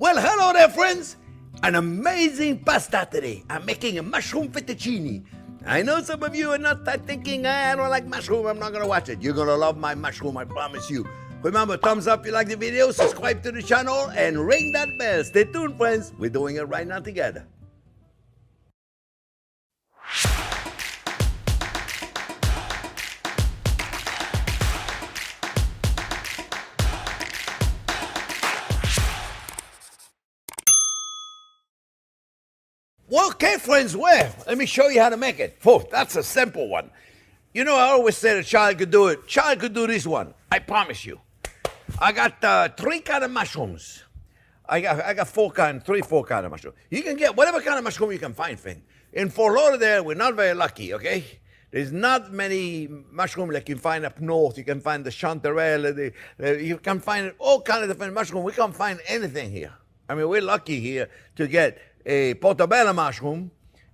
Well, hello there, friends. An amazing pasta today. I'm making a mushroom fettuccine. I know some of you are not thinking, I don't like mushroom, I'm not going to watch it. You're going to love my mushroom, I promise you. Remember, thumbs up if you like the video, subscribe to the channel, and ring that bell. Stay tuned, friends. We're doing it right now together. Okay, friends, well, let me show you how to make it. Oh, that's a simple one. You know, I always say the child could do it. Child could do this one. I promise you. I got three kind of mushrooms. I got four kind of mushrooms. You can get whatever kind of mushroom you can find, friend. In Fort Lauderdale, we're not very lucky, okay? There's not many mushrooms like you can find up north. You can find the chanterelle. You can find all kind of different mushrooms. We can't find anything here. I mean, we're lucky here to get a portobello mushroom,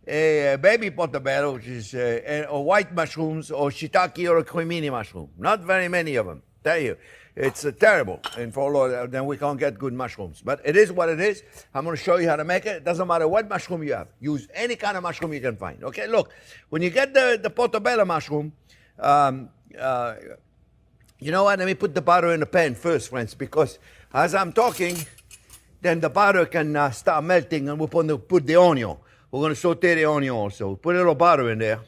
a baby portobello, which is or white mushrooms, or shiitake or a cremini mushroom. Not very many of them. Tell you, it's terrible. And for then we can't get good mushrooms. But it is what it is. I'm going to show you how to make it. It doesn't matter what mushroom you have. Use any kind of mushroom you can find. Okay, look, when you get the portobello mushroom, you know what? Let me put the butter in the pan first, friends, because as I'm talking, then the butter can start melting, and we're going to put the onion. We're going to saute the onion also. Put a little butter in there.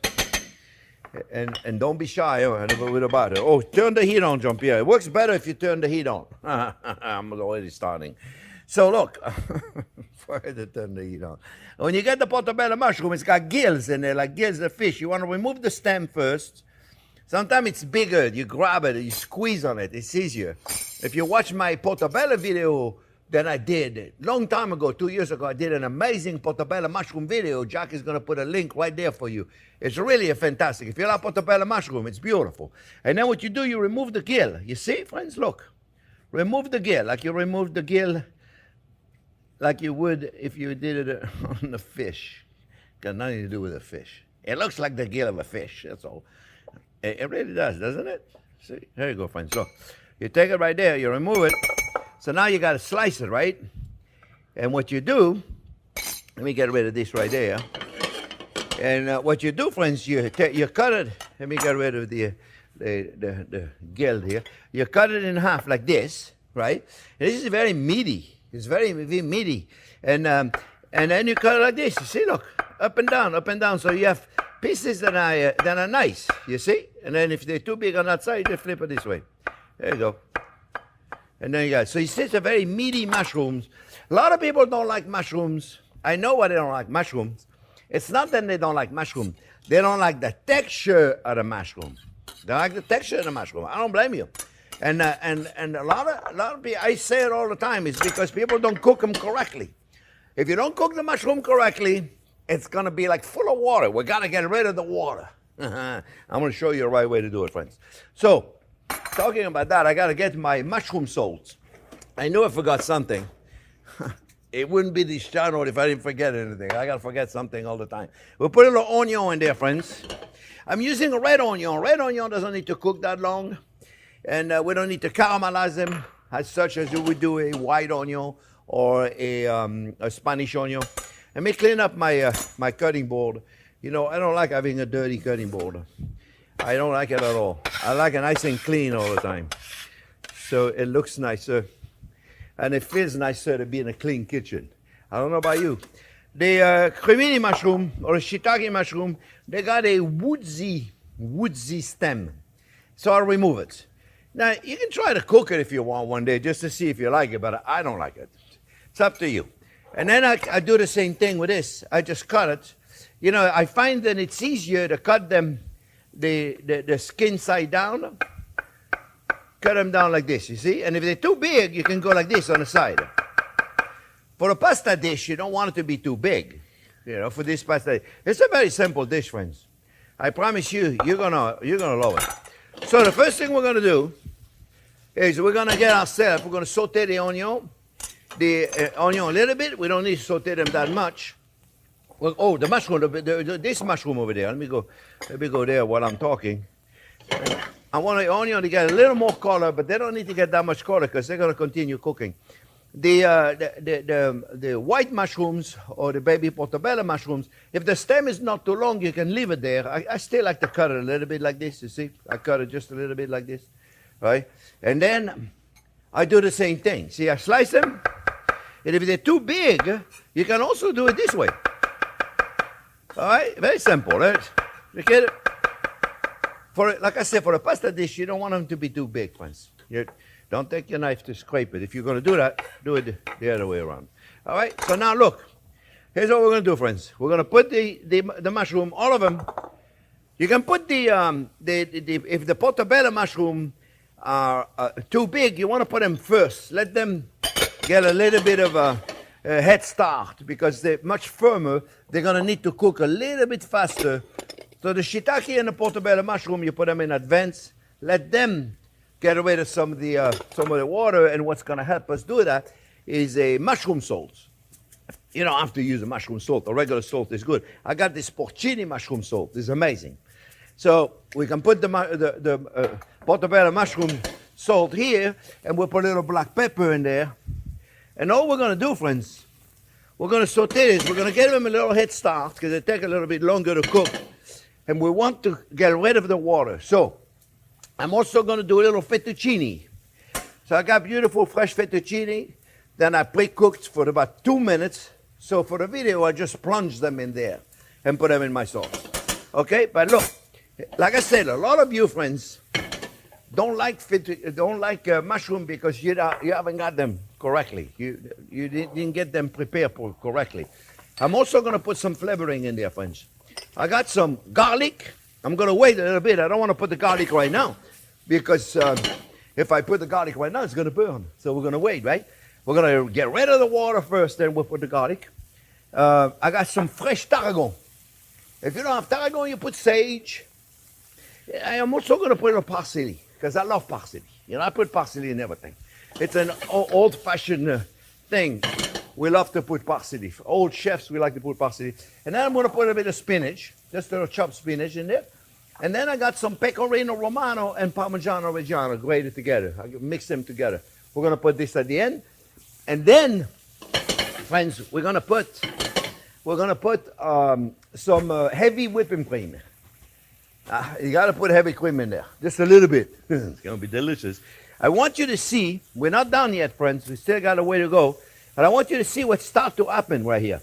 And don't be shy with the butter. Oh, turn the heat on, Jean-Pierre. It works better if you turn the heat on. I'm already starting. So look, why to turn the heat on? When you get the portobello mushroom, it's got gills in there, like gills of fish. You want to remove the stem first. Sometimes it's bigger. You grab it, you squeeze on it. It's easier. If you watch my portobello video, that I did long time ago, 2 years ago, I did an amazing portobello mushroom video. Jack is going to put a link right there for you. It's really fantastic. If you like portobello mushroom, it's beautiful. And then what you do, you remove the gill. You see, friends, look. Remove the gill, like you remove the gill like you would if you did it on the fish. Got nothing to do with the fish. It looks like the gill of a fish, that's all. It really does, doesn't it? See, here you go, friends, look. You take it right there, you remove it. So now you got to slice it, right? And what you do, let me get rid of this right there. And what you do, friends, you cut it. Let me get rid of the gill here. You cut it in half like this, right? And this is very meaty. It's very, very meaty. And then you cut it like this. You see, look, up and down, up and down. So you have pieces that are nice. You see? And then if they're too big on that side, you flip it this way. There you go. And then you got, so you see, it's a very meaty mushrooms. A lot of people don't like mushrooms. I know why they don't like mushrooms. It's not that they don't like mushroom. They don't like the texture of the mushroom. They like the texture of the mushroom. I don't blame you. And a lot of people, I say it all the time, is because people don't cook them correctly. If you don't cook the mushroom correctly, it's going to be like full of water. We got to get rid of the water. I'm going to show you the right way to do it, friends. So, talking about that, I got to get my mushroom salts. I knew I forgot something. It wouldn't be this channel if I didn't forget anything. I got to forget something all the time. We'll put a little onion in there, friends. I'm using a red onion. Red onion doesn't need to cook that long. And we don't need to caramelize them as such as you would do a white onion or a Spanish onion. Let me clean up my cutting board. You know, I don't like having a dirty cutting board. I don't like it at all. I like it nice and clean all the time. So it looks nicer. And it feels nicer to be in a clean kitchen. I don't know about you. The cremini mushroom or shiitake mushroom, they got a woodsy stem. So I'll remove it. Now, you can try to cook it if you want one day just to see if you like it, but I don't like it. It's up to you. And then I do the same thing with this. I just cut it. You know, I find that it's easier to cut them the skin side down. Cut them down like this, you see? And if they're too big, you can go like this on the side. For a pasta dish, you don't want it to be too big. You know, for this pasta dish. It's a very simple dish, friends. I promise you, you're gonna love it. So the first thing we're gonna do is we're gonna get ourselves, we're gonna saute the onion a little bit. We don't need to saute them that much. Well, oh, the mushroom, this mushroom over there. Let me go there while I'm talking. I want the onion to get a little more color, but they don't need to get that much color because they're going to continue cooking. the white mushrooms or the baby portobello mushrooms, if the stem is not too long, you can leave it there. I still like to cut it a little bit like this, you see? I cut it just a little bit like this, right? And then I do the same thing. See, I slice them, and if they're too big, you can also do it this way. All right? Very simple, right? You get it? Like I said, for a pasta dish, you don't want them to be too big, friends. Don't take your knife to scrape it. If you're going to do that, do it the other way around. All right? So now look. Here's what we're going to do, friends. We're going to put the mushroom, all of them. You can put if the portobello mushroom are too big, you want to put them first. Let them get a little bit of a head start because they're much firmer. They're going to need to cook a little bit faster. So the shiitake and the portobello mushroom, you put them in advance. Let them get rid of some of the water, and what's going to help us do that is a mushroom salt. You don't have to use a mushroom salt. A regular salt is good. I got this porcini mushroom salt. It's amazing. So we can put the portobello mushroom salt here, and we'll put a little black pepper in there. And all we're going to do, friends, we're going to saute this. We're going to give them a little head start because they take a little bit longer to cook. And we want to get rid of the water. So I'm also going to do a little fettuccine. So I got beautiful fresh fettuccine. Then I pre-cooked for about 2 minutes. So for the video, I just plunge them in there and put them in my sauce. Okay, but look, like I said, a lot of you friends don't like mushroom because you haven't got them correctly. You didn't get them prepared correctly. I'm also going to put some flavoring in there, friends. I got some garlic. I'm going to wait a little bit. I don't want to put the garlic right now because if I put the garlic right now, it's going to burn. So we're going to wait, right? We're going to get rid of the water first, then we'll put the garlic. I got some fresh tarragon. If you don't have tarragon, you put sage. I am also going to put a little parsley because I love parsley. You know, I put parsley in everything. It's an old-fashioned thing. We love to put parsley. Old chefs, we like to put parsley. And then I'm going to put a bit of spinach, just a little chopped spinach in there. And then I got some pecorino romano and parmigiano reggiano grated together. I mix them together. We're going to put this at the end. And then, friends, we're going to put some heavy whipping cream. You got to put heavy cream in there, just a little bit. It's going to be delicious. I want you to see, we're not done yet, friends. We still got a way to go. But I want you to see what starts to happen right here.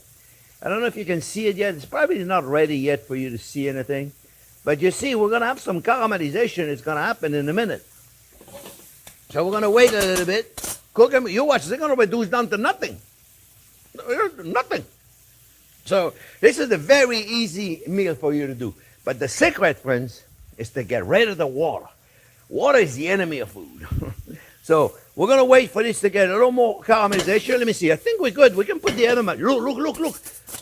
I don't know if you can see it yet. It's probably not ready yet for you to see anything. But you see, we're going to have some caramelization. It's going to happen in a minute. So we're going to wait a little bit. Cook them. You watch. They're going to reduce down to nothing. Nothing. So this is a very easy meal for you to do. But the secret, friends, is to get rid of the water. Water is the enemy of food. So we're going to wait for this to get a little more caramelization. Let me see. I think we're good. We can put the other one.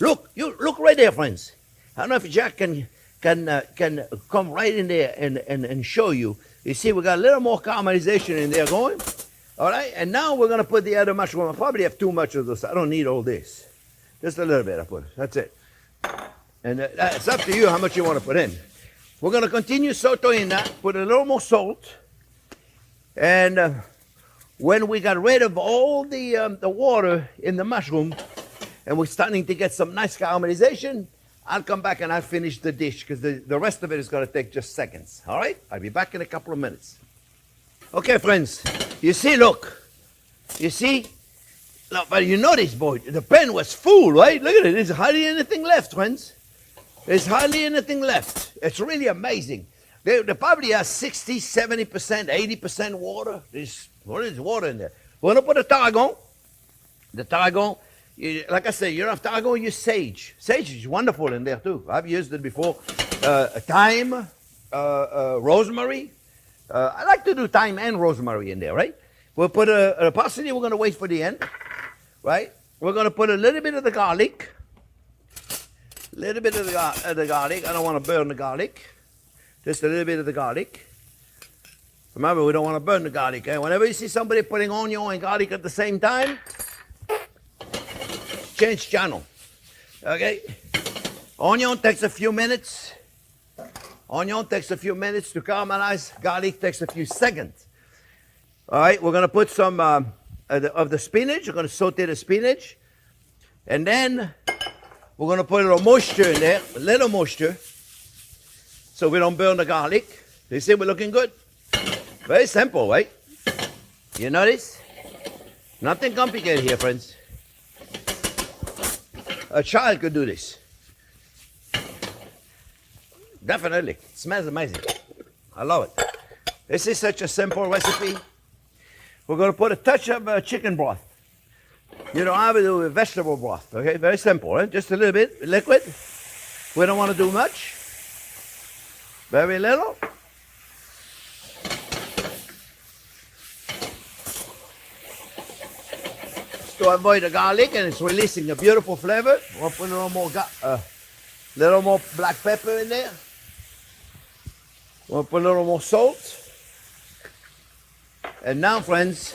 Look. You look right there, friends. I don't know if Jack can come right in there and show you. You see, we got a little more caramelization in there going. All right. And now we're going to put the other mushroom. I probably have too much of this. I don't need all this. Just a little bit I put. That's it. And it's up to you how much you want to put in. We're going to continue sauteing that. Put a little more salt. And when we got rid of all the water in the mushroom, and we're starting to get some nice caramelization, I'll come back and I'll finish the dish because the rest of it is going to take just seconds. All right? I'll be back in a couple of minutes. Okay, friends. You see, look. You see? Look, but you notice, boy, the pan was full, right? Look at it. There's hardly anything left, friends. There's hardly anything left. It's really amazing. They probably have 60, 70%, 80% water. There's water in there. We're going to put a tarragon. The tarragon, like I said, you don't have tarragon, use sage. Sage is wonderful in there too. I've used it before. Thyme, rosemary. I like to do thyme and rosemary in there, right? We'll put a parsley. We're going to wait for the end, right? We're going to put a little bit of the garlic. A little bit of the garlic. I don't want to burn the garlic. Just a little bit of the garlic. Remember, we don't want to burn the garlic. Eh? Whenever you see somebody putting onion and garlic at the same time, change channel. Okay? Onion takes a few minutes. Onion takes a few minutes to caramelize. Garlic takes a few seconds. All right, we're going to put some of the spinach. We're going to saute the spinach. And then we're going to put a little moisture in there, a little moisture, so we don't burn the garlic. You see, we're looking good. Very simple, right? You notice? Nothing complicated here, friends. A child could do this. Definitely. It smells amazing. I love it. This is such a simple recipe. We're going to put a touch of chicken broth. You know, I would do a vegetable broth, okay? Very simple, right? Just a little bit, liquid. We don't want to do much. Very little. To avoid the garlic, and it's releasing a beautiful flavor. We'll put a little more black pepper in there. We'll put a little more salt. And now, friends,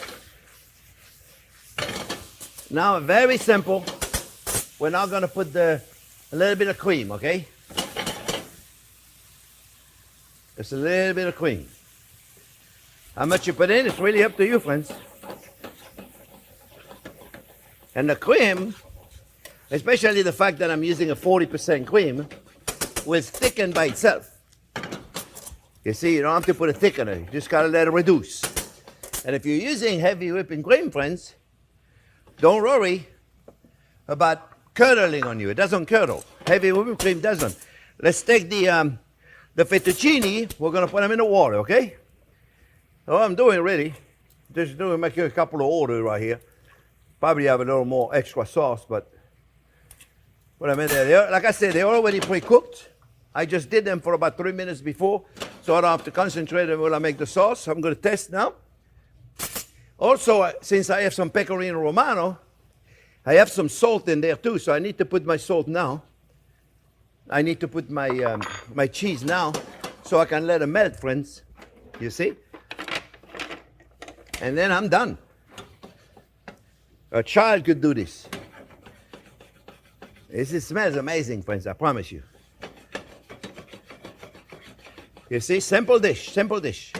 now very simple. We're now going to put a little bit of cream, okay? Just a little bit of cream. How much you put in, it's really up to you, friends. And the cream, especially the fact that I'm using a 40% cream, will thicken by itself. You see, you don't have to put a thickener. You just got to let it reduce. And if you're using heavy whipping cream, friends, don't worry about curdling on you. It doesn't curdle. Heavy whipping cream doesn't. Let's take the fettuccine. We're going to put them in the water, okay? So what I'm doing really, just doing make a couple of orders right here. Probably have a little more extra sauce, but what I mean there, like I said, they're already pre-cooked. I just did them for about 3 minutes before, so I don't have to concentrate on when I make the sauce. I'm going to test now. Also, since I have some pecorino romano, I have some salt in there too, so I need to put my salt now. I need to put my my cheese now, so I can let it melt, friends. You see? And then I'm done. A child could do this. It smells amazing, friends, I promise you. You see, simple dish, simple dish.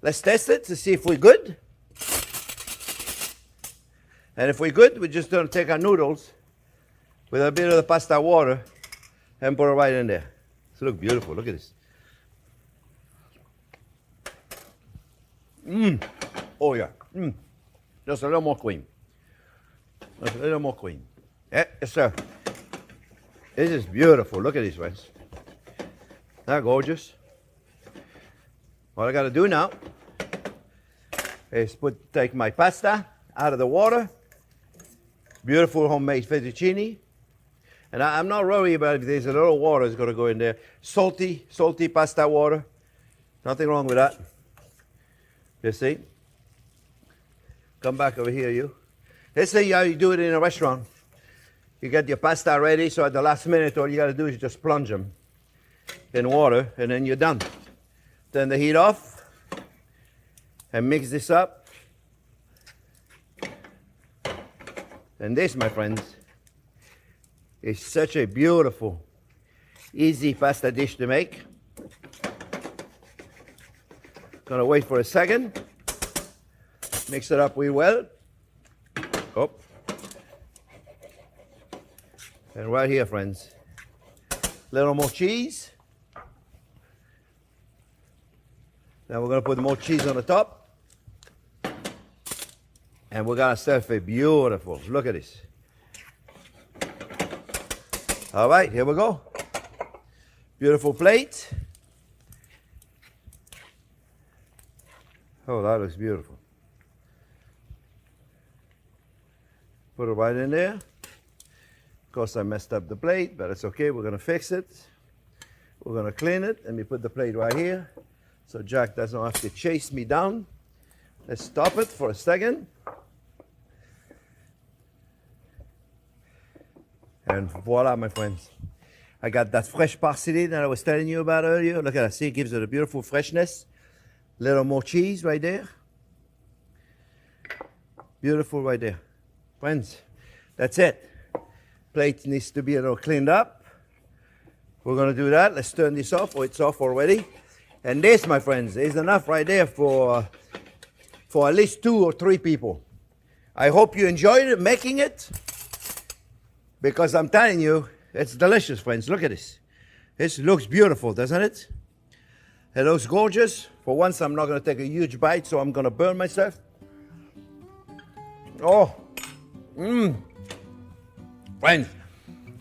Let's test it to see if we're good. And if we're good, we're just going to take our noodles with a bit of the pasta water and put it right in there. It looks beautiful, look at this. Oh yeah, just a little more cream. Just a little more cream. Yeah, yes, sir. This is beautiful. Look at these, friends. Isn't that gorgeous? What I got to do now is take my pasta out of the water. Beautiful homemade fettuccine. And I'm not worried about if there's a little water that's going to go in there. Salty pasta water. Nothing wrong with that. You see? Come back over here, you. Let's say how you do it in a restaurant. You get your pasta ready, so at the last minute, all you got to do is just plunge them in water, and then you're done. Turn the heat off, and mix this up. And this, my friends, is such a beautiful, easy pasta dish to make. Gonna wait for a second. Mix it up real well. Oh. And right here, friends, a little more cheese. Now we're going to put more cheese on the top. And we're going to serve it beautiful. Look at this. All right, here we go. Beautiful plate. Oh, that looks beautiful. Put it right in there. Of course, I messed up the plate, but it's okay. We're going to fix it. We're going to clean it. Let me put the plate right here so Jack doesn't have to chase me down. Let's stop it for a second. And voila, my friends. I got that fresh parsley that I was telling you about earlier. Look at that. See, it gives it a beautiful freshness. Little more cheese right there. Beautiful right there. Friends, that's it. Plate needs to be a little cleaned up. We're going to do that. Let's turn this off. Oh, it's off already. And this, my friends, is enough right there for at least 2 or 3 people. I hope you enjoyed it, making it, because I'm telling you, it's delicious, friends. Look at this. This looks beautiful, doesn't it? It looks gorgeous. For once, I'm not going to take a huge bite, so I'm going to burn myself. Oh, friends,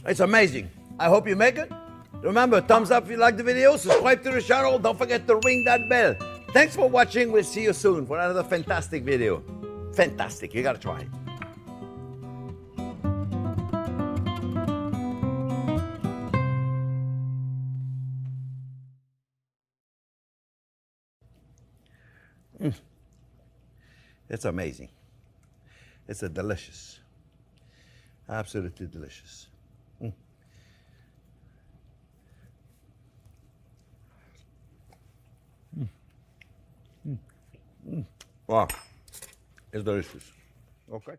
it's amazing. I hope you make it. Remember, thumbs up if you like the video, subscribe to the channel, don't forget to ring that bell. Thanks for watching, we'll see you soon for another fantastic video. Fantastic, you gotta try it. It's amazing. It's a delicious, absolutely delicious. Wow, it's delicious. Okay.